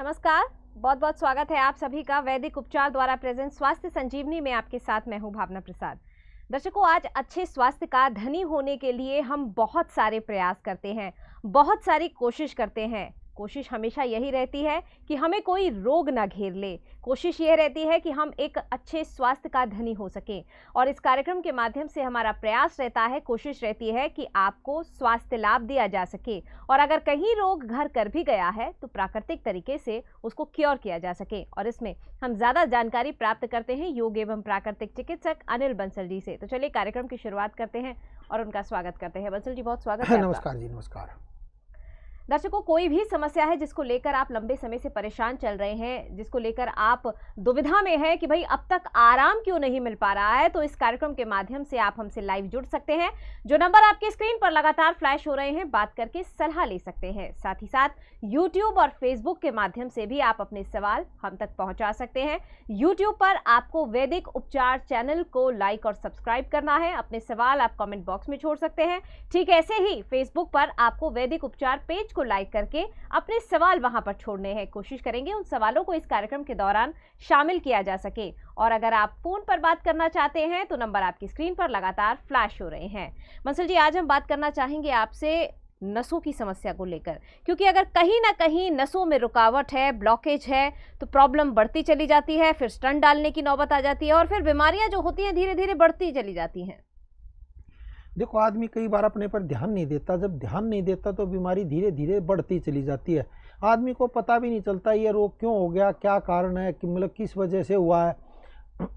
नमस्कार, बहुत बहुत स्वागत है आप सभी का वैदिक उपचार द्वारा प्रेजेंट स्वास्थ्य संजीवनी में। आपके साथ मैं हूं भावना प्रसाद। दर्शकों, आज अच्छे स्वास्थ्य का धनी होने के लिए हम बहुत सारे प्रयास करते हैं, बहुत सारी कोशिश करते हैं। कोशिश हमेशा यही रहती है कि हमें कोई रोग ना घेर ले। कोशिश यह रहती है कि हम एक अच्छे स्वास्थ्य का धनी हो सकें। और इस कार्यक्रम के माध्यम से हमारा प्रयास रहता है, कोशिश रहती है कि आपको स्वास्थ्य लाभ दिया जा सके। और अगर कहीं रोग घर कर भी गया है तो प्राकृतिक तरीके से उसको क्योर किया जा सके। और इसमें हम ज़्यादा जानकारी प्राप्त करते हैं योग एवं प्राकृतिक चिकित्सक अनिल बंसल जी से। तो चलिए कार्यक्रम की शुरुआत करते हैं और उनका स्वागत करते हैं। बंसल जी, बहुत स्वागत है। नमस्कार जी, नमस्कार। दर्शकों, कोई भी समस्या है जिसको लेकर आप लंबे समय से परेशान चल रहे हैं, जिसको लेकर आप दुविधा में हैं कि भाई अब तक आराम क्यों नहीं मिल पा रहा है, तो इस कार्यक्रम के माध्यम से आप हमसे लाइव जुड़ सकते हैं। जो नंबर आपकी स्क्रीन पर लगातार फ्लैश हो रहे हैं, बात करके सलाह ले सकते हैं। साथ ही साथ यूट्यूब और फेसबुक के माध्यम से भी आप अपने सवाल हम तक पहुंचा सकते हैं। यूट्यूब पर आपको वैदिक उपचार चैनल को लाइक और सब्सक्राइब करना है। अपने सवाल आप कमेंट बॉक्स में छोड़ सकते हैं। ठीक ऐसे ही फेसबुक पर आपको वैदिक उपचार पेज को लाइक करके अपने सवाल वहां पर छोड़ने हैं। कोशिश करेंगे उन सवालों को इस कार्यक्रम के दौरान शामिल किया जा सके। और अगर आप फोन पर बात करना चाहते हैं तो नंबर आपकी स्क्रीन पर लगातार फ्लैश हो रहे हैं। बंसल जी, आज हम बात करना चाहेंगे आपसे नसों की समस्या को लेकर, क्योंकि अगर कहीं ना कहीं नसों में रुकावट है, ब्लॉकेज है, तो प्रॉब्लम बढ़ती चली जाती है, फिर स्टंट डालने की नौबत आ जाती है और फिर बीमारियां जो होती हैं धीरे धीरे बढ़ती चली जाती हैं। देखो, आदमी कई बार अपने पर ध्यान नहीं देता। जब ध्यान नहीं देता तो बीमारी धीरे धीरे बढ़ती चली जाती है। आदमी को पता भी नहीं चलता ये रोग क्यों हो गया, क्या कारण है, कि मतलब किस वजह से हुआ है।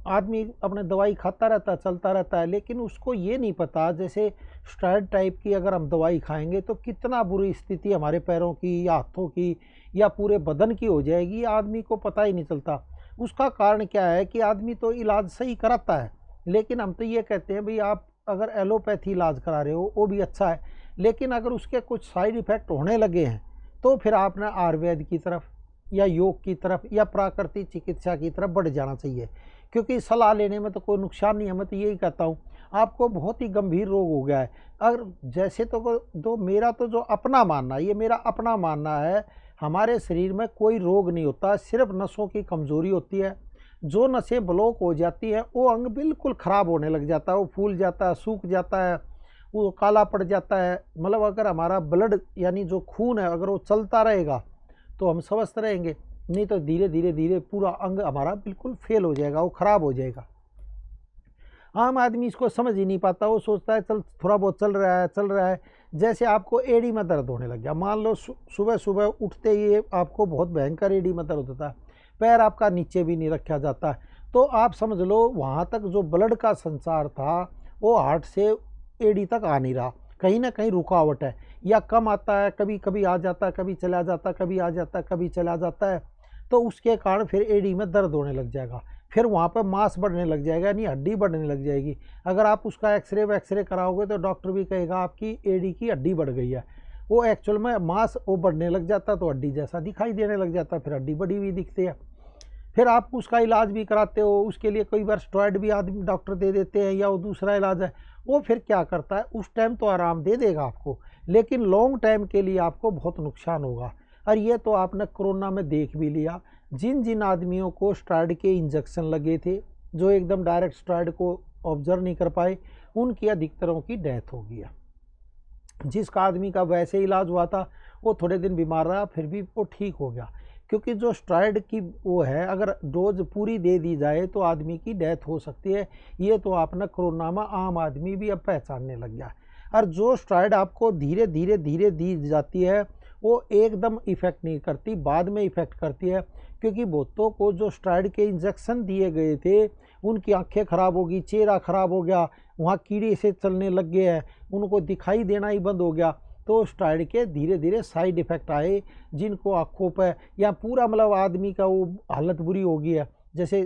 आदमी अपने दवाई खाता रहता है, चलता रहता है, लेकिन उसको ये नहीं पता जैसे स्टेरॉइड टाइप की अगर हम दवाई खाएंगे तो कितना बुरी स्थिति हमारे पैरों की या हाथों की या पूरे बदन की हो जाएगी। आदमी को पता ही नहीं चलता। उसका कारण क्या है कि आदमी तो इलाज सही कराता है, लेकिन हम तो ये कहते हैं भाई आप अगर एलोपैथी इलाज करा रहे हो वो भी अच्छा है, लेकिन अगर उसके कुछ साइड इफ़ेक्ट होने लगे हैं तो फिर आपने आयुर्वेद की तरफ या योग की तरफ या प्राकृतिक चिकित्सा की तरफ बढ़ जाना चाहिए, क्योंकि सलाह लेने में तो कोई नुकसान नहीं है। मैं तो यही कहता हूँ, आपको बहुत ही गंभीर रोग हो गया है अगर जैसे तो मेरा तो जो अपना मानना है, ये मेरा अपना मानना है, हमारे शरीर में कोई रोग नहीं होता, सिर्फ नसों की कमज़ोरी होती है। जो नसें ब्लॉक हो जाती है वो अंग बिल्कुल ख़राब होने लग जाता है, वो फूल जाता है, सूख जाता है, वो काला पड़ जाता है। मतलब अगर हमारा ब्लड यानी जो खून है अगर वो चलता रहेगा तो हम स्वस्थ रहेंगे, नहीं तो धीरे धीरे धीरे पूरा अंग हमारा बिल्कुल फेल हो जाएगा, वो ख़राब हो जाएगा। आम आदमी इसको समझ ही नहीं पाता। वो सोचता है चल थोड़ा बहुत चल रहा है। जैसे आपको एड़ी में दर्द होने लग गया, मान लो सुबह सुबह उठते ही आपको बहुत भयंकर एड़ी में दर्द होता है, पैर आपका नीचे भी नहीं रखा जाता, तो आप समझ लो वहाँ तक जो ब्लड का संचार था वो हार्ट से एड़ी तक आ नहीं रहा, कहीं ना कहीं रुकावट है या कम आता है, कभी कभी आ जाता है, कभी चला जाता है, कभी आ जाता है, कभी चला जाता है। तो उसके कारण फिर एड़ी में दर्द होने लग जाएगा, फिर वहाँ पर मांस बढ़ने लग जाएगा, यानी हड्डी बढ़ने लग जाएगी। अगर आप उसका एक्सरे कराओगे तो डॉक्टर भी कहेगा आपकी एड़ी की हड्डी बढ़ गई है। वो एक्चुअल में मांस वो बढ़ने लग जाता है तो हड्डी जैसा दिखाई देने लग जाता है, फिर हड्डी बढ़ी हुई दिखती है। फिर आप उसका इलाज भी कराते हो, उसके लिए कई बार स्टेरॉइड भी आदमी डॉक्टर दे देते हैं या वो दूसरा इलाज है। वो फिर क्या करता है, उस टाइम तो आराम दे देगा आपको, लेकिन लॉन्ग टाइम के लिए आपको बहुत नुकसान होगा। और ये तो आपने कोरोना में देख भी लिया, जिन जिन आदमियों को स्टेरॉइड के इंजेक्शन लगे थे, जो एकदम डायरेक्ट स्टेरॉइड को ऑब्जर्व नहीं कर पाए, उनकी अधिकतरों की डेथ हो गया। जिसका आदमी का वैसे इलाज हुआ था वो थोड़े दिन बीमार रहा, फिर भी वो ठीक हो गया, क्योंकि जो स्टेरॉइड की वो है अगर डोज पूरी दे दी जाए तो आदमी की डेथ हो सकती है। ये तो आपने कोरोना में आम आदमी भी अब पहचानने लग गया। और जो स्टेरॉइड आपको धीरे धीरे दी जाती है वो एकदम इफ़ेक्ट नहीं करती, बाद में इफ़ेक्ट करती है, क्योंकि बहुतों को जो स्टेरॉइड के इंजेक्शन दिए गए थे उनकी आंखें ख़राब हो गई, चेहरा ख़राब हो गया, वहाँ कीड़े से चलने लग गए हैं, उनको दिखाई देना ही बंद हो गया। तो स्टेरॉइड के धीरे धीरे साइड इफ़ेक्ट आए, जिनको आँखों पर या पूरा मतलब आदमी का वो हालत बुरी हो गई है, जैसे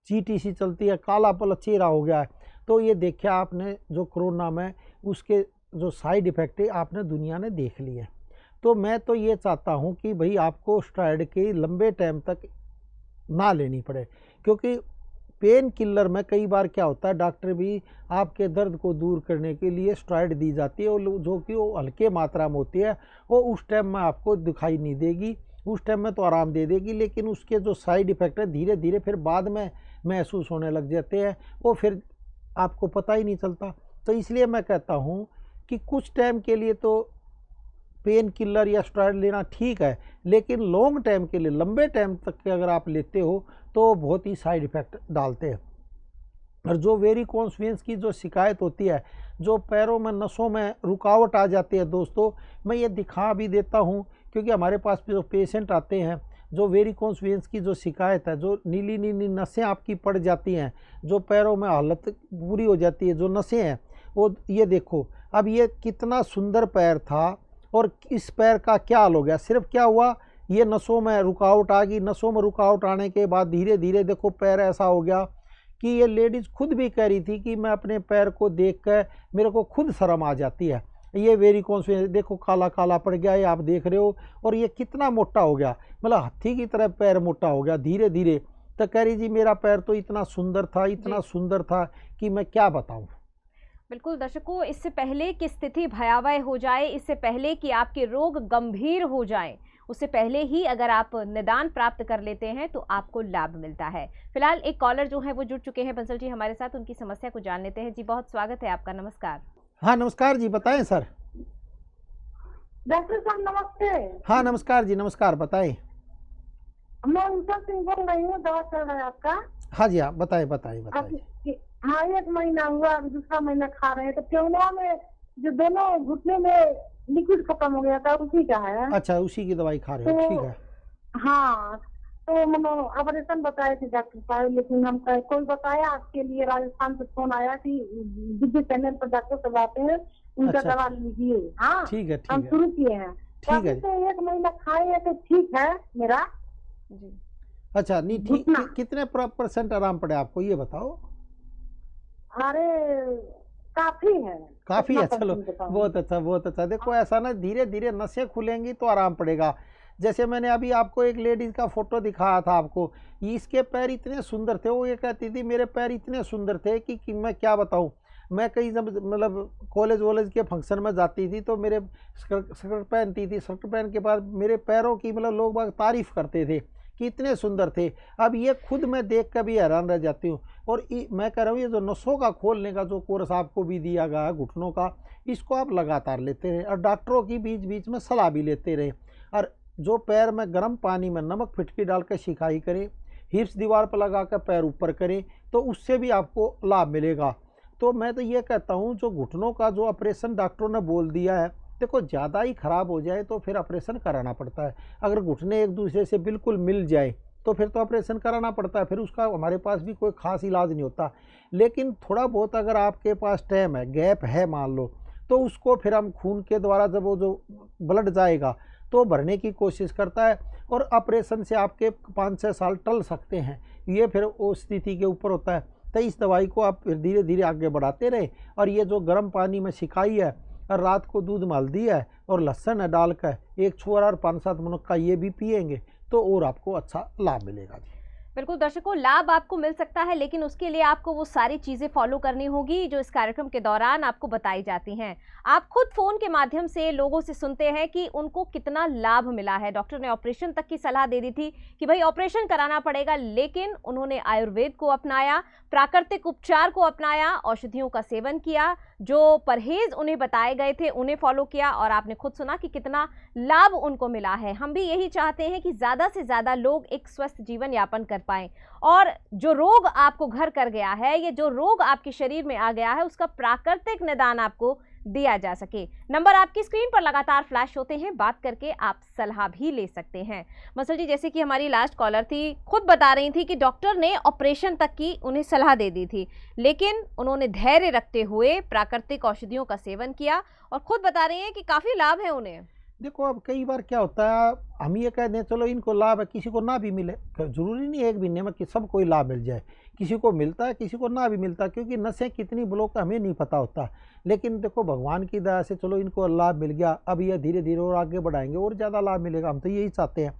चींटी सी चलती है, काला पल चेहरा हो गया है। तो ये देखा आपने जो कोरोना में उसके जो साइड इफ़ेक्ट है आपने दुनिया ने देख लिए। तो मैं तो ये चाहता हूँ कि भाई आपको स्टेरॉइड के लंबे टाइम तक ना लेनी पड़े, क्योंकि पेन किलर में कई बार क्या होता है, डॉक्टर भी आपके दर्द को दूर करने के लिए स्टेरॉइड दी जाती है, और जो कि वो हल्के मात्रा में होती है, वो उस टाइम में आपको दिखाई नहीं देगी, उस टाइम में तो आराम दे देगी, लेकिन उसके जो साइड इफ़ेक्ट है धीरे धीरे फिर बाद में महसूस होने लग जाते हैं, वो फिर आपको पता ही नहीं चलता। तो इसलिए मैं कहता हूँ कि कुछ टाइम के लिए तो पेन किलर या स्टेरॉइड लेना ठीक है, लेकिन लॉन्ग टाइम के लिए, लंबे टाइम तक के अगर आप लेते हो तो बहुत ही साइड इफ़ेक्ट डालते हैं। और जो वेरिकोस वेन्स की जो शिकायत होती है, जो पैरों में नसों में रुकावट आ जाती है दोस्तों, मैं ये दिखा भी देता हूँ, क्योंकि हमारे पास जो पेशेंट आते हैं जो वेरिकोस वेन्स की जो शिकायत है, जो नीली नीली नसें आपकी पड़ जाती हैं, जो पैरों में हालत बुरी हो जाती है, जो नसें हैं वो, ये देखो अब ये कितना सुंदर पैर था और इस पैर का क्या हाल हो गया। सिर्फ क्या हुआ, ये नसों में रुकावट आ गई, नसों में रुकावट आने के बाद धीरे धीरे देखो पैर ऐसा हो गया कि ये लेडीज़ खुद भी कह रही थी कि मैं अपने पैर को देख कर मेरे को खुद शर्म आ जाती है। ये वेरिकोस वेन्स देखो काला काला पड़ गया, ये आप देख रहे हो, और ये कितना मोटा हो गया, मतलब हाथी की तरह पैर मोटा हो गया धीरे धीरे। तो कह रही जी मेरा पैर तो इतना सुंदर था, इतना सुंदर था कि मैं क्या बताऊं। बिल्कुल दर्शकों, इससे पहले कि स्थिति भयावह हो जाए, इससे पहले कि आपके रोग गंभीर हो जाए, उससे पहले ही अगर आप निदान प्राप्त कर लेते हैं तो आपको लाभ मिलता है। फिलहाल एक कॉलर जो है वो जुड़ चुके हैं बंसल जी हमारे साथ, उनकी समस्या को जान लेते हैं। जी बहुत स्वागत है आपका, नमस्कार। हाँ नमस्कार जी, बताएं सर। डॉक्टर साहब नमस्ते। हाँ नमस्कार जी, नमस्कार, बताएं। मैं उषा सिंह बोल रही हूँ, दवा चल रहा है आपका। हाँ जी, हाँ बताएं बताएं बताएं। हाँ 1 महीना हुआ, अभी दूसरा महीना खा रहे हैं। तो प्योनवा में जो दोनों घुटने में लिक्विड खत्म हो गया था, उसी का है। अच्छा, उसी की दवाई खा रहे हो, तो ठीक है। हाँ, तो मनो ऑपरेशन बताए थे डॉक्टर साहब, लेकिन हम कोई बताया आपके लिए राजस्थान से फोन आया कि दिव्य चैनल पर डॉक्टर सब आते हैं, उनका अच्छा। दवा लीजिए। हाँ ठीक है, हम ठीक है, शुरू किए हैं। ठीक है। तो 1 महीना खाए हैं तो ठीक है मेरा। जी अच्छा, नहीं ठीक, घुटना। कितने % आराम पड़े आपको ये बताओ। अरे काफी है। काफी कितना है, चलो परसेंट बताऊं? बहुत अच्छा बहुत अच्छा। देखो ऐसा ना, धीरे धीरे नसें खुलेंगी तो आराम पड़ेगा। जैसे मैंने अभी आपको एक लेडीज का फोटो दिखाया था आपको, इसके पैर इतने सुंदर थे, वो ये कहती थी मेरे पैर इतने सुंदर थे कि मैं क्या बताऊं। मैं कहीं जब मतलब कॉलेज वॉलेज के फंक्शन में जाती थी तो मेरे शर्ट पहनती थी, शर्ट पहन के बाद मेरे पैरों की मतलब लोग बाग तारीफ करते थे कि इतने सुंदर थे। अब ये खुद मैं देख कर भी हैरान रह जाती हूँ। और मैं कह रहा हूँ ये जो नसों का खोलने का जो कोर्स आपको भी दिया गया है घुटनों का, इसको आप लगातार लेते रहें और डॉक्टरों की बीच बीच में सलाह भी लेते रहें। और जो पैर में गर्म पानी में नमक फिटकी डाल कर सिकाई करें, हिप्स दीवार पर लगा कर पैर ऊपर करें, तो उससे भी आपको लाभ मिलेगा। तो मैं तो ये कहता हूँ जो घुटनों का जो ऑपरेशन डॉक्टरों ने बोल दिया है, देखो ज़्यादा ही ख़राब हो जाए तो फिर ऑपरेशन कराना पड़ता है। अगर घुटने एक दूसरे से बिल्कुल मिल जाए तो फिर तो ऑपरेशन कराना पड़ता है, फिर उसका हमारे पास भी कोई ख़ास इलाज नहीं होता। लेकिन थोड़ा बहुत अगर आपके पास टाइम है, गैप है मान लो, तो उसको फिर हम खून के द्वारा जब वो जो ब्लड जाएगा तो भरने की कोशिश करता है, और ऑपरेशन से आपके 5-6 साल टल सकते हैं। ये फिर उस स्थिति के ऊपर होता है। तो इस दवाई को आप फिर धीरे धीरे आगे बढ़ाते रहे। और ये जो गर्म पानी में सिकाई है और रात को दूध माल दिया है और लहसुन है डालकर 1 छुआरा और 5-7 मुनक्का ये भी पिएंगे तो और आपको अच्छा लाभ मिलेगा। बिल्कुल दर्शकों, लाभ आपको मिल सकता है, लेकिन उसके लिए आपको वो सारी चीज़ें फॉलो करनी होगी जो इस कार्यक्रम के दौरान आपको बताई जाती हैं। आप खुद फ़ोन के माध्यम से लोगों से सुनते हैं कि उनको कितना लाभ मिला है। डॉक्टर ने ऑपरेशन तक की सलाह दे दी थी कि भाई ऑपरेशन कराना पड़ेगा, लेकिन उन्होंने आयुर्वेद को अपनाया, प्राकृतिक उपचार को अपनाया, औषधियों का सेवन किया, जो परहेज उन्हें बताए गए थे उन्हें फॉलो किया, और आपने खुद सुना कि कितना लाभ उनको मिला है। हम भी यही चाहते हैं कि ज़्यादा से ज़्यादा लोग एक स्वस्थ जीवन यापन कर पाएं, और जो रोग आपको घर कर गया है, ये जो रोग आपके शरीर में आ गया है, उसका प्राकृतिक निदान आपको दिया जा सके। नंबर आपकी स्क्रीन पर लगातार फ्लैश होते हैं, बात करके आप सलाह भी ले सकते हैं। मसल जी, जैसे कि हमारी लास्ट कॉलर थी, खुद बता रही थी कि डॉक्टर ने ऑपरेशन तक की उन्हें सलाह दे दी थी, लेकिन उन्होंने धैर्य रखते हुए प्राकृतिक औषधियों का सेवन किया, और खुद बता रही हैं कि काफ़ी लाभ है उन्हें। देखो अब कई बार क्या होता है, हम ये कह दें चलो इनको लाभ है, किसी को ना भी मिले। जरूरी नहीं है एक महीने में कि सब कोई लाभ मिल जाए, किसी को मिलता है किसी को ना भी मिलता, क्योंकि नसें कितनी ब्लॉक हमें नहीं पता होता। लेकिन देखो भगवान की दया से चलो इनको लाभ मिल गया, अब ये धीरे धीरे और आगे बढ़ाएंगे और ज़्यादा लाभ मिलेगा, हम तो यही चाहते हैं।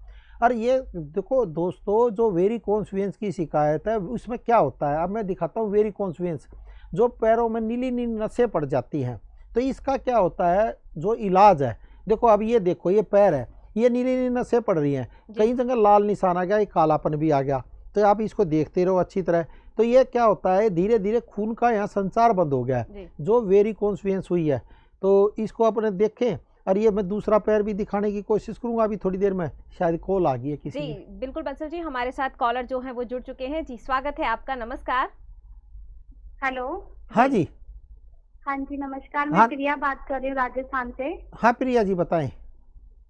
और ये देखो दोस्तों, जो वेरिकोस वेन्स की शिकायत है उसमें क्या होता है, अब मैं दिखाता हूँ। वेरिकोस वेन्स जो पैरों में नीली नीली नसें पड़ जाती हैं, तो इसका क्या होता है जो इलाज है। देखो अब ये देखो, ये पैर है, ये नीली नीली नसें पड़ रही हैं, जी। कई जगह लाल निशान आ गया, एक कालापन भी आ गया। तो आप इसको देखते रहो अच्छी तरह। तो ये क्या होता है, धीरे धीरे खून का यहाँ संचार बंद हो गया है, जी। जो वेरिकोस वेन्स हुई है। तो इसको अपने देखें। और ये मैं दूसरा पैर भी दिखाने की कोशिश करूंगा अभी थोड़ी देर में। शायद कॉल आ गई है किसी जी की। बिल्कुल बंसल जी, हमारे साथ कॉलर जो हैं वो जुड़ चुके हैं। जी स्वागत है आपका, नमस्कार। हेलो। हाँ जी। हाँ जी नमस्कार, हाँ। मैं प्रिया बात कर रही हूँ राजस्थान से। हाँ प्रिया जी बताएं।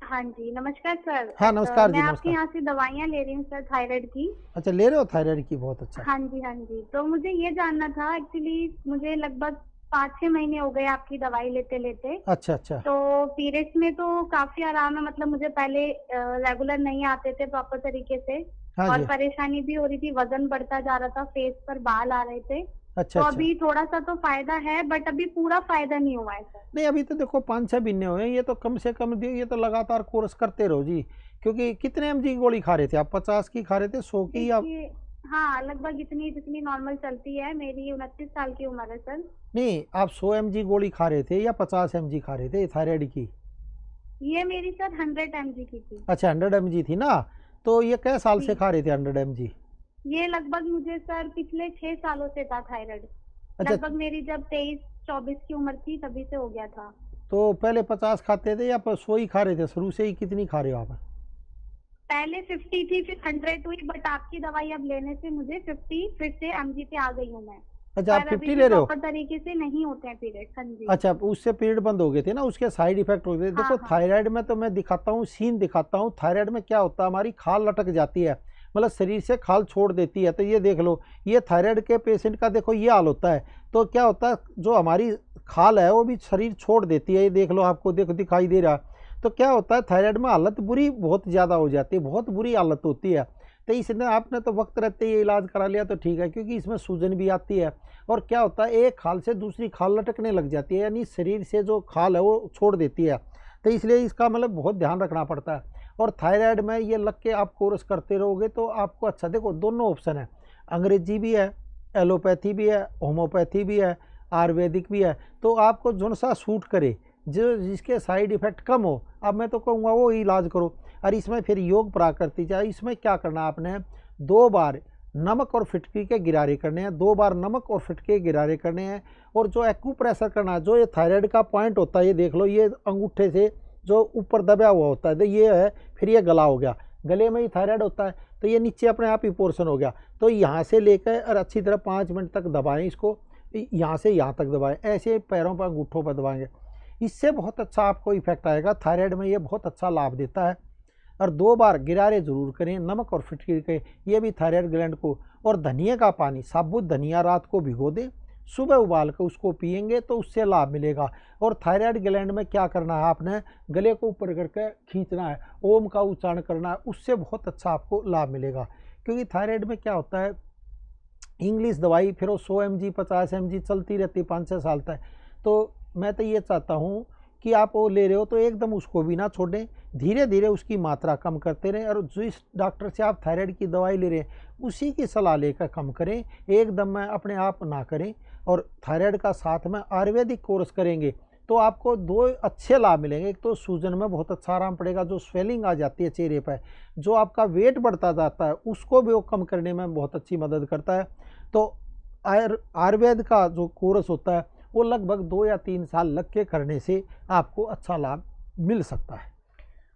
हाँ जी नमस्कार सर। हाँ नमस्कार जी, मैं आपके नमस्कार। यहाँ से दवाइयाँ ले रही हूँ सर, थायराइड की। अच्छा ले रहे हो थायराइड की, बहुत अच्छा। हाँ जी हाँ जी। तो मुझे ये जानना था, एक्चुअली मुझे लगभग 5-6 महीने हो गए आपकी दवाई लेते लेते। अच्छा अच्छा। तो पीरियड्स में तो काफी आराम है, मतलब मुझे पहले रेगुलर नहीं आते थे प्रॉपर तरीके से। हाँ और जी। परेशानी भी हो रही थी, वजन बढ़ता जा रहा था, फेस पर बाल आ रहे थे। अच्छा तो अच्छा। अभी थोड़ा सा तो फायदा है, बट अभी पूरा फायदा नहीं हुआ है सर। नहीं अभी तो देखो 5-6 महीने हुए हैं, ये तो कम से कम ये तो लगातार कोर्स करते रहो जी। क्योंकि कितने mg की गोली खा रहे थे आप, 50 की खा रहे थे, 100 की या? देखिए, हाँ लगभग इतनी जितनी नॉर्मल चलती है। मेरी 29 साल की उम्र है सर। नहीं आप 100 mg गोली खा रहे थे या 50 mg खा रहे थे थायराइड की? ये मेरी सर 100 mg की थी। अच्छा 100 mg थी ना। तो ये कै साल से जी। खा रहे थे 100 mg? ये लगभग मुझे सर पिछले 6 सालों से था थायराइड। अच्छा। लगभग मेरी जब 23-24 की उम्र थी तभी से हो गया था। तो पहले 50 खाते थे या 100 ही खा रहे थे शुरू से ही? कितनी खा रहे हो आप? पहले 50 थी, फिर 100 हुई, बट आपकी दवाई अब लेने से मुझे 50 फिर से mg पे आ गई हूँ मैं। अच्छा आप पर अभी 50 ले रहे हो? प्रॉपर तरीके से नहीं होते हैं पीरियड। हाँ जी। अच्छा उससे पीरियड बंद हो गए थे ना, उसके साइड इफेक्ट हो गए। हाँ, देखो हाँ। थायराइड में तो मैं दिखाता हूँ, सीन दिखाता हूँ। थायराइड में क्या होता है, हमारी खाल लटक जाती है, मतलब शरीर से खाल छोड़ देती है। तो ये देख लो, ये थायराइड के पेशेंट का देखो ये हाल होता है। तो क्या होता है, जो हमारी खाल है वो भी शरीर छोड़ देती है। ये देख लो, आपको देखो दिखाई दे रहा है। तो क्या होता है, थायराइड में हालत बुरी बहुत ज़्यादा हो जाती है, बहुत बुरी हालत होती है। तो इसने आपने तो वक्त रहते ही इलाज करा लिया तो ठीक है, क्योंकि इसमें सूजन भी आती है। और क्या होता है, एक खाल से दूसरी खाल लटकने लग जाती है, यानी शरीर से जो खाल है वो छोड़ देती है। तो इसलिए इसका मतलब बहुत ध्यान रखना पड़ता है। और थायराइड में ये लग के आप कोर्स करते रहोगे तो आपको अच्छा, देखो दोनों ऑप्शन है, अंग्रेजी भी है, एलोपैथी भी है, होम्योपैथी भी है, आयुर्वेदिक भी है। तो आपको जो सा सूट करे, जो जिसके साइड इफ़ेक्ट कम हो, अब मैं तो कहूँगा वो इलाज करो। और इसमें फिर योग प्राकृति चाहिए। इसमें क्या करना है आपने, 2 बार नमक और फिटकी के गिरारे करने हैं, 2 बार नमक और फिटके गिरारे करने हैं। और जो एक्यूप्रेशर करना है, जो ये थायराइड का पॉइंट होता है, ये देख लो, ये अंगूठे से जो ऊपर दबा हुआ होता है, तो ये है, फिर ये गला हो गया, गले में ही थायराइड होता है। तो ये नीचे अपने आप ही पोर्शन हो गया। तो यहाँ से लेकर और अच्छी तरह 5 मिनट तक दबाएं इसको, यहाँ से यहाँ तक दबाएं, ऐसे पैरों पर अंगूठों पर दबाएंगे, इससे बहुत अच्छा आपको इफेक्ट आएगा। थायराइड में ये बहुत अच्छा लाभ देता है। और 2 बार गिरारे जरूर करें नमक और फिटकिरी के, ये भी थायराइड ग्लैंड को। और धनिया का पानी, साबुत धनिया रात को भिगो दें, सुबह उबाल कर उसको पिएंगे तो उससे लाभ मिलेगा। और थायराइड ग्लैंड में क्या करना है, आपने गले को ऊपर करके खींचना है, ओम का उच्चारण करना है, उससे बहुत अच्छा आपको लाभ मिलेगा। क्योंकि थायराइड में क्या होता है, इंग्लिश दवाई फिर वो 100 mg 50 mg चलती रहती है 5-6 साल तक। तो मैं तो ये चाहता हूँ कि आप वो ले रहे हो तो एकदम उसको भी ना छोड़ें, धीरे धीरे उसकी मात्रा कम करते रहें। और जिस डॉक्टर से आप थायराइड की दवाई ले रहे हैं उसी की सलाह लेकर कम करें, एकदम में अपने आप ना करें। और थायराइड का साथ में आयुर्वेदिक कोर्स करेंगे तो आपको 2 अच्छे लाभ मिलेंगे। एक तो सूजन में बहुत अच्छा आराम पड़ेगा, जो स्वेलिंग आ जाती है चेहरे पर, जो आपका वेट बढ़ता जाता है उसको भी वो कम करने में बहुत अच्छी मदद करता है। तो आयुर्वेद का जो कोर्स होता है वो लगभग 2 या 3 साल लग के करने से आपको अच्छा लाभ मिल सकता है।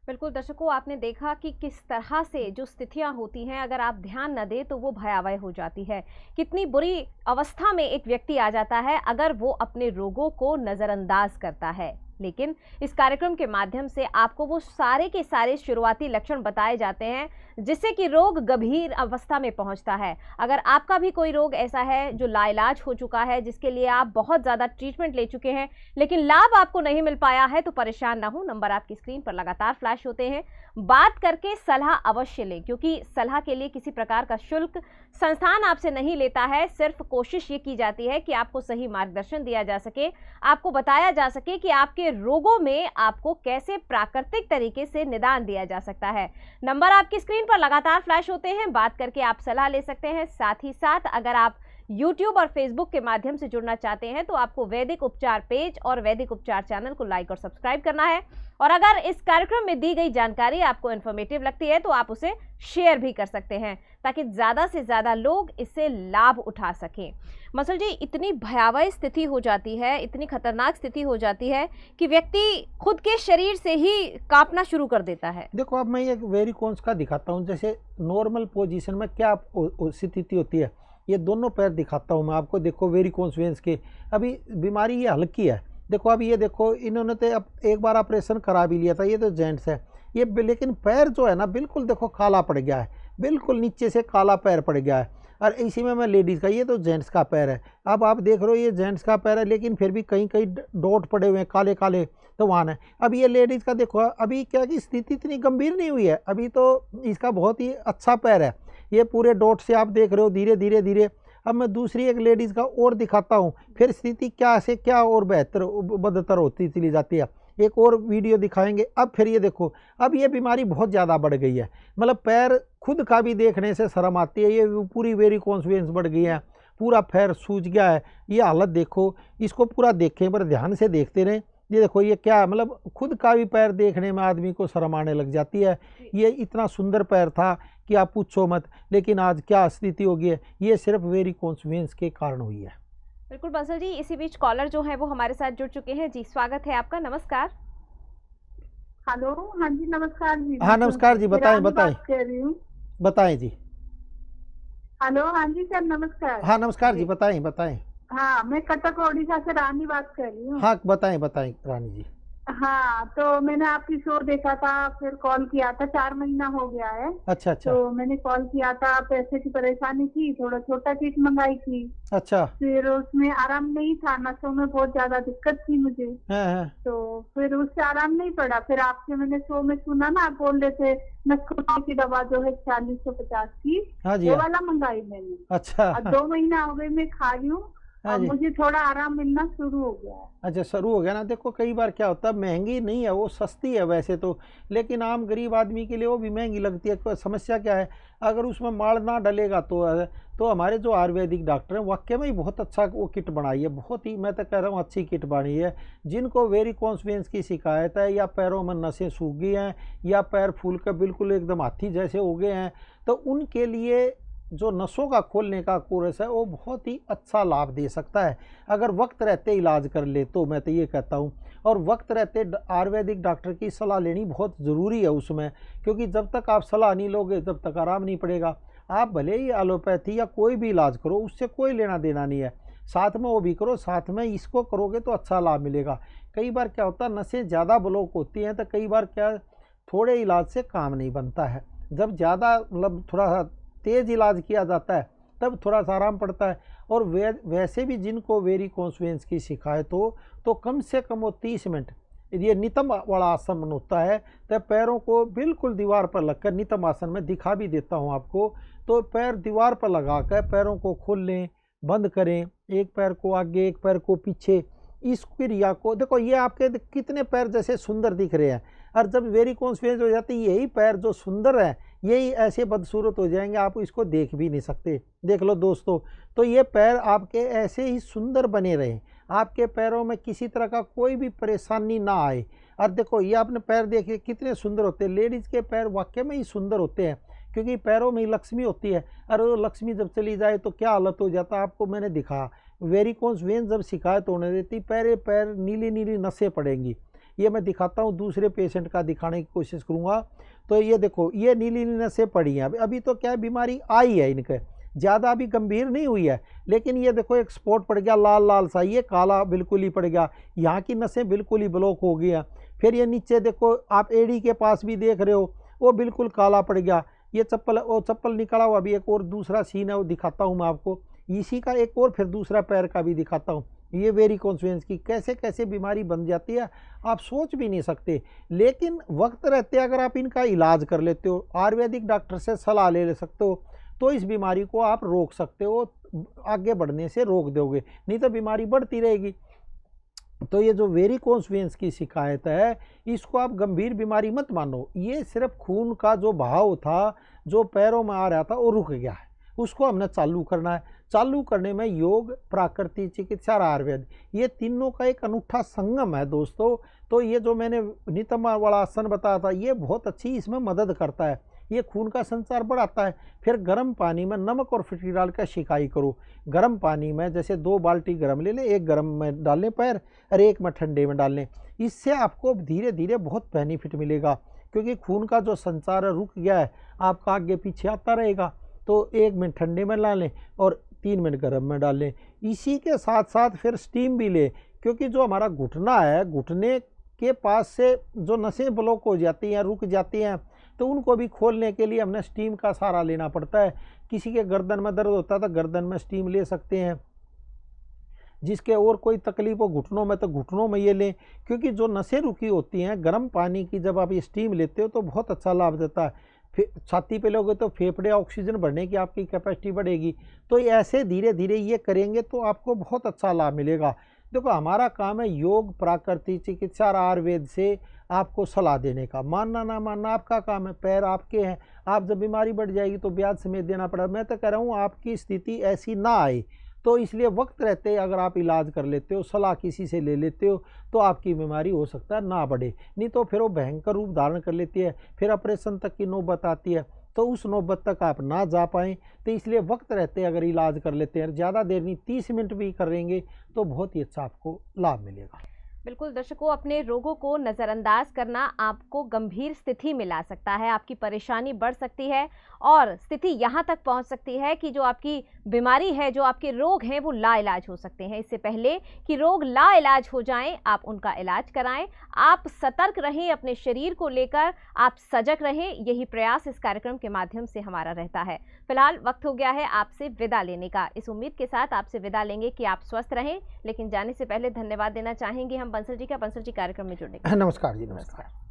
बिल्कुल दर्शकों, आपने देखा कि किस तरह से जो स्थितियां होती हैं, अगर आप ध्यान न दें तो वो भयावह हो जाती है। कितनी बुरी अवस्था में एक व्यक्ति आ जाता है अगर वो अपने रोगों को नज़रअंदाज करता है। लेकिन इस कार्यक्रम के माध्यम से आपको वो सारे के सारे शुरुआती लक्षण बताए जाते हैं जिससे कि रोग गंभीर अवस्था में पहुंचता है। अगर आपका भी कोई रोग ऐसा है जो लाइलाज हो चुका है, जिसके लिए आप बहुत ज़्यादा ट्रीटमेंट ले चुके हैं लेकिन लाभ आपको नहीं मिल पाया है, तो परेशान ना हो। नंबर आपकी स्क्रीन पर लगातार फ्लैश होते हैं, बात करके सलाह अवश्य लें, क्योंकि सलाह के लिए किसी प्रकार का शुल्क संस्थान आपसे नहीं लेता है। सिर्फ कोशिश ये की जाती है कि आपको सही मार्गदर्शन दिया जा सके, आपको बताया जा सके कि आपके रोगों में आपको कैसे प्राकृतिक तरीके से निदान दिया जा सकता है। नंबर आपकी स्क्रीन पर लगातार फ्लैश होते हैं, बात करके आप सलाह ले सकते हैं। साथ ही साथ अगर आप यूट्यूब और फेसबुक के माध्यम से जुड़ना चाहते हैं तो आपको वैदिक उपचार पेज और वैदिक उपचार चैनल को लाइक और सब्सक्राइब करना है। और अगर इस कार्यक्रम में दी गई जानकारी आपको इन्फॉर्मेटिव लगती है तो आप उसे शेयर भी कर सकते हैं ताकि ज़्यादा से ज़्यादा लोग इससे लाभ उठा सकें। मसल जी, इतनी भयावह स्थिति हो जाती है, इतनी खतरनाक स्थिति हो जाती है कि व्यक्ति खुद के शरीर से ही कांपना शुरू कर देता है। देखो, अब मैं एक वेरिकोन्स का दिखाता हूँ। जैसे नॉर्मल पोजीशन में क्या स्थिति होती है, ये दोनों पैर दिखाता हूँ मैं आपको। देखो वेरिकोन्स वेन्स के, अभी बीमारी ये हल्की है। देखो अब ये देखो, इन्होंने तो अब एक बार ऑपरेशन करा भी लिया था, ये तो जेंट्स है ये, लेकिन पैर जो है ना बिल्कुल देखो काला पड़ गया है, बिल्कुल नीचे से काला पैर पड़ गया है। और इसी में मैं लेडीज़ का, ये तो जेंट्स का पैर है। अब आप देख रहे हो ये जेंट्स का पैर है, लेकिन फिर भी कहीं कहीं डॉट पड़े हुए हैं काले काले, तो वहाँ है। अब ये लेडीज़ का देखो, अभी क्या कि स्थिति इतनी गंभीर नहीं हुई है, अभी तो इसका बहुत ही अच्छा पैर है। ये पूरे डॉट से आप देख रहे हो धीरे धीरे धीरे। अब मैं दूसरी एक लेडीज़ का और दिखाता हूँ, फिर स्थिति क्या से क्या और बेहतर बदतर होती चली जाती है। एक और वीडियो दिखाएंगे। अब फिर ये देखो, अब ये बीमारी बहुत ज़्यादा बढ़ गई है, मतलब पैर खुद का भी देखने से शर्म आती है। ये पूरी वेरिकोन्स वेन्स बढ़ गई है, पूरा पैर सूज गया है। ये हालत देखो, इसको पूरा देखें, पर ध्यान से देखते रहें। ये देखो ये क्या, मतलब खुद का भी पैर देखने में आदमी को शर्म आने लग जाती है। ये इतना सुंदर पैर था कि आप पूछो मत, लेकिन आज क्या स्थिति हो गई है, ये सिर्फ वेरिकोन्स वेन्स के कारण हुई है। बिल्कुल बंसल जी, इसी बीच कॉलर जो है वो हमारे साथ जुड़ चुके हैं। जी स्वागत है आपका, नमस्कार। हेलो, हाँ जी नमस्कार जी। हाँ नमस्कार जी, बताएं बताएं। कह रही हूँ। बताएं जी। हेलो, हाँ जी सर नमस्कार। हाँ नमस्कार जी, बताएं बताएं। हाँ, मैं कटक ओडिशा से रानी बात कर रही हूँ। हाँ बताएं बताएं रानी जी। हाँ, तो मैंने आपकी शो देखा था, फिर कॉल किया था, 4 महीना हो गया है। अच्छा अच्छा। तो मैंने कॉल किया था, पैसे की परेशानी थी, थोड़ा छोटा किट मंगाई थी। अच्छा। फिर उसमें आराम नहीं था, नसों में बहुत ज्यादा दिक्कत थी मुझे। हाँ। तो फिर उससे आराम नहीं पड़ा। फिर आपसे मैंने शो में सुना ना, आप बोल रहे थे नस खुलने की दवा जो है 4050 की, हाँ जी, वो हाँ। वाला मंगाई मैंने। अच्छा। अब 2 महीना हो गए मैं खा रही हूँ, हाँ अब जी। मुझे थोड़ा आराम मिलना शुरू हो गया है। अच्छा, शुरू हो गया ना। देखो कई बार क्या होता है, महंगी नहीं है वो, सस्ती है वैसे तो, लेकिन आम गरीब आदमी के लिए वो भी महंगी लगती है। तो समस्या क्या है, अगर उसमें माड़ ना डलेगा तो हमारे जो आयुर्वेदिक डॉक्टर हैं वाकई में ही बहुत अच्छा वो किट बनाई है, बहुत ही, मैं तो कह रहा हूँ अच्छी किट बनी है। जिनको वेरिकोन्स वेन्स की शिकायत है, या पैरों में नसें सूख गई हैं, या पैर फूल कर बिल्कुल एकदम हाथी जैसे हो गए हैं, तो उनके लिए जो नसों का खोलने का कोर्स है वो बहुत ही अच्छा लाभ दे सकता है, अगर वक्त रहते इलाज कर ले तो। मैं तो ये कहता हूँ, और वक्त रहते आयुर्वेदिक डॉक्टर की सलाह लेनी बहुत ज़रूरी है उसमें, क्योंकि जब तक आप सलाह नहीं लोगे तब तक आराम नहीं पड़ेगा। आप भले ही एलोपैथी या कोई भी इलाज करो, उससे कोई लेना देना नहीं है, साथ में वो भी करो, साथ में इसको करोगे तो अच्छा लाभ मिलेगा। कई बार क्या होता है, नसें ज़्यादा ब्लॉक होती हैं, तो कई बार क्या थोड़े इलाज से काम नहीं बनता है। जब ज़्यादा मतलब थोड़ा सा तेज़ इलाज किया जाता है तब थोड़ा सा आराम पड़ता है। और वैसे भी जिनको वेरिकोन्स वेन्स की शिकायत हो तो कम से कम वो 30 मिनट ये नितंब वाला आसन होता है, तो पैरों को बिल्कुल दीवार पर लगकर, नितंब आसन में दिखा भी देता हूँ आपको, तो पैर दीवार पर लगा कर पैरों को खोल लें, बंद करें, एक पैर को आगे एक पैर को पीछे। इस क्रिया को देखो, ये आपके कितने पैर जैसे सुंदर दिख रहे हैं, और जब वेरिकोन्स वेन्स हो जाती है यही पैर जो सुंदर है यही ऐसे बदसूरत हो जाएंगे, आप इसको देख भी नहीं सकते। देख लो दोस्तों, तो ये पैर आपके ऐसे ही सुंदर बने रहें, आपके पैरों में किसी तरह का कोई भी परेशानी ना आए। और देखो ये आपने पैर देखे कितने सुंदर होते हैं, लेडीज़ के पैर वाकई में ही सुंदर होते हैं, क्योंकि पैरों में ही लक्ष्मी होती है, और वो लक्ष्मी जब चली जाए तो क्या हालत हो जाता है, आपको मैंने दिखा। वेरिकोन्स वेन्स जब शिकायत होने देती, पैर नीली नीली नसें पड़ेंगी। ये मैं दिखाता हूँ, दूसरे पेशेंट का दिखाने की कोशिश करूँगा। तो ये देखो, ये नीली नीली नसें पड़ी हैं, अभी तो क्या बीमारी आई है इनके, ज़्यादा अभी गंभीर नहीं हुई है, लेकिन ये देखो एक स्पॉट पड़ गया लाल लाल सा, ये काला बिल्कुल ही पड़ गया, यहाँ की नसें बिल्कुल ही ब्लॉक हो गई हैं। फिर ये नीचे देखो, आप एड़ी के पास भी देख रहे हो, वो बिल्कुल काला पड़ गया। ये चप्पल निकला हुआ, अभी एक और दूसरा सीन है वो दिखाता हूँ मैं आपको, इसी का एक और फिर दूसरा पैर का भी दिखाता हूँ। ये वेरिकोन्स वेन्स की कैसे कैसे बीमारी बन जाती है आप सोच भी नहीं सकते, लेकिन वक्त रहते अगर आप इनका इलाज कर लेते हो, आयुर्वेदिक डॉक्टर से सलाह ले सकते हो, तो इस बीमारी को आप रोक सकते हो, आगे बढ़ने से रोक दोगे, नहीं तो बीमारी बढ़ती रहेगी। तो ये जो वेरिकोन्स वेन्स की शिकायत है, इसको आप गंभीर बीमारी मत मानो, ये सिर्फ खून का जो बहाव था जो पैरों में आ रहा था वो रुक गया है, उसको हमने चालू करना है। चालू करने में योग, प्राकृतिक चिकित्सा और आयुर्वेद, ये तीनों का एक अनूठा संगम है दोस्तों। तो ये जो मैंने नितंब वाला आसन बताया था, ये बहुत अच्छी इसमें मदद करता है, ये खून का संचार बढ़ाता है। फिर गर्म पानी में नमक और फिटरी डाल कर सिकाई करो। गर्म पानी में जैसे 2 बाल्टी गर्म ले लें, एक गर्म में डालने पैर और एक में ठंडे में डाल लें। इससे आपको धीरे धीरे बहुत बेनिफिट मिलेगा, क्योंकि खून का जो संचार रुक गया है, आपका आगे पीछे आता रहेगा। तो 1 मिनट ठंडे में डाल लें और 3 मिनट गर्म में डाल लें। इसी के साथ साथ फिर स्टीम भी लें, क्योंकि जो हमारा घुटना है, घुटने के पास से जो नसें ब्लॉक हो जाती हैं, रुक जाती हैं, तो उनको भी खोलने के लिए हमने स्टीम का सहारा लेना पड़ता है। किसी के गर्दन में दर्द होता है तो गर्दन में स्टीम ले सकते हैं, जिसके और कोई तकलीफ हो घुटनों में तो घुटनों में ये लें, क्योंकि जो नसें रुकी होती हैं, गर्म पानी की जब आप ये स्टीम लेते हो तो बहुत अच्छा लाभ देता है। फिर छाती पे लोगे तो फेफड़े ऑक्सीजन भरने की आपकी कैपेसिटी बढ़ेगी। तो ऐसे धीरे धीरे ये करेंगे तो आपको बहुत अच्छा लाभ मिलेगा। देखो, हमारा काम है योग, प्राकृतिक चिकित्सा और आयुर्वेद से आपको सलाह देने का। मानना ना मानना आपका काम है, पैर आपके हैं। आप जब बीमारी बढ़ जाएगी तो ब्याज समेत देना पड़ा। मैं तो कह रहा हूँ आपकी स्थिति ऐसी ना आए, तो इसलिए वक्त रहते अगर आप इलाज कर लेते हो, सलाह किसी से ले लेते हो, तो आपकी बीमारी हो सकता है ना बढ़े, नहीं तो फिर वो भयंकर रूप धारण कर लेती है, फिर ऑपरेशन तक की नौबत आती है, तो उस नौबत तक आप ना जा पाएँ। तो इसलिए वक्त रहते अगर इलाज कर लेते हैं, ज़्यादा देर नहीं 30 मिनट भी करेंगे तो बहुत ही अच्छा आपको लाभ मिलेगा। बिल्कुल दर्शकों, अपने रोगों को नज़रअंदाज करना आपको गंभीर स्थिति में ला सकता है, आपकी परेशानी बढ़ सकती है और स्थिति यहाँ तक पहुँच सकती है कि जो आपकी बीमारी है, जो आपके रोग हैं, वो लाइलाज हो सकते हैं। इससे पहले कि रोग लाइलाज हो जाएं, आप उनका इलाज कराएं। आप सतर्क रहें, अपने शरीर को लेकर आप सजग रहें, यही प्रयास इस कार्यक्रम के माध्यम से हमारा रहता है। फिलहाल वक्त हो गया है आपसे विदा लेने का। इस उम्मीद के साथ आपसे विदा लेंगे कि आप स्वस्थ रहें, लेकिन जाने से पहले धन्यवाद देना चाहेंगे हम बंसल जी का, बंसल जी कार्यक्रम में जुड़ने का। नमस्कार जी, नमस्कार।